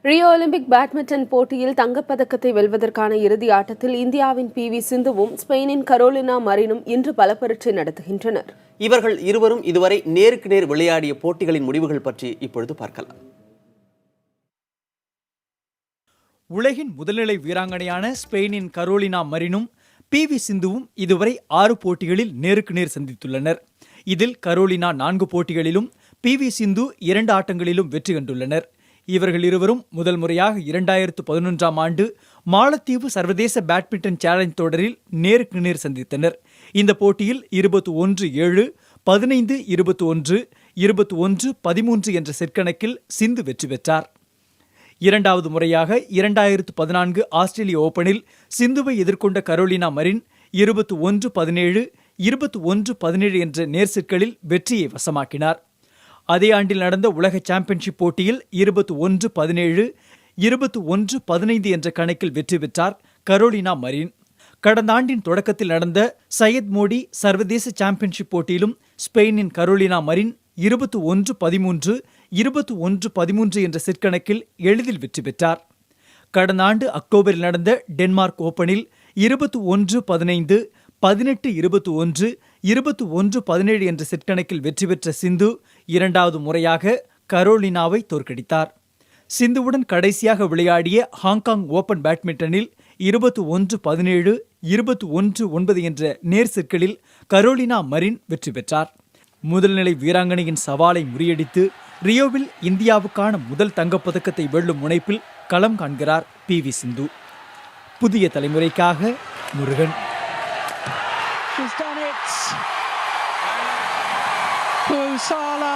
Rio Olympic badminton போட்டியில் தங்கப்பதக்கத்தை வெல்வதற்கான இறுதி ஆட்டத்தில் இந்தியாவின் PV சிந்துவும் ஸ்பெயினின் கரோலினா மரினும் இன்று பல பரீட்சை நடத்துகின்றனர். இவர்கள் இருவரும் இதுவரை நேருக்கு நேர் விளையாடிய போட்டிகளின் முடிவுகள் பற்றி இப்பொழுது பார்க்கலாம். உலகின் முதல்நிலை வீராங்கனையான ஸ்பெயினின் கரோலினா மரினும் PV சிந்துவும் இதுவரை 6 போட்டிகளில் நேருக்கு நேர் சந்தித்துள்ளனர். இதில் கரோலினா 4 போட்டிகளிலும் PV சிந்து 2 ஆட்டங்களிலும் வெற்றி கண்டுள்ளனர். இவர்கள் இருவரும் முதல் முறையாக 2011ஆம் ஆண்டு மாலத்தீவு சர்வதேச பேட்மிண்டன் சேலஞ்ச் தொடரில் நேருக்கு நேர் சந்தித்தனர். இந்த போட்டியில் 21-7, 15-21, 21-13 என்ற செட் கணக்கில் சிந்து வெற்றி பெற்றார். இரண்டாவது முறையாக 2014 ஆஸ்திரேலிய ஓபனில் சிந்துவை எதிர்கொண்ட கரோலினா மரின் 21-17, 21-17 என்ற நேர் செட்களில் வெற்றியை வசமாக்கினார். அதே ஆண்டில் நடந்த உலக சாம்பியன்ஷிப் போட்டியில் 21-17, 21-15 என்ற கணக்கில் வெற்றி பெற்றார் கரோலினா மரின். கடந்த ஆண்டின் தொடக்கத்தில் நடந்த சையத் மோடி சர்வதேச சாம்பியன்ஷிப் போட்டியிலும் ஸ்பெயினின் கரோலினா மரின் 21-13, 21-13 என்ற செட் கணக்கில் எளிதில் வெற்றி பெற்றார். கடந்த ஆண்டு அக்டோபரில் நடந்த டென்மார்க் ஓபனில் 21-15, 18-21, 21-17 என்ற செட் கணக்கில் வெற்றி பெற்ற சிந்து இரண்டாவது முறையாக கரோலினாவை தோற்கடித்தார். சிந்துவுடன் கடைசியாக விளையாடிய ஹாங்காங் ஓபன் பேட்மிண்டனில் 21-17, 21-9 என்ற நேர் செட்களில் கரோலினா மரின் வெற்றி பெற்றார். முதல்நிலை வீராங்கனையின் சவாலை முறியடித்து ரியோவில் இந்தியாவுக்கான முதல் தங்கப்பதக்கத்தை வெல்லும் முனைப்பில் களம் காண்கிறார் PV சிந்து. புதிய தலைமுறைக்காக Murugan. She's done it. Busala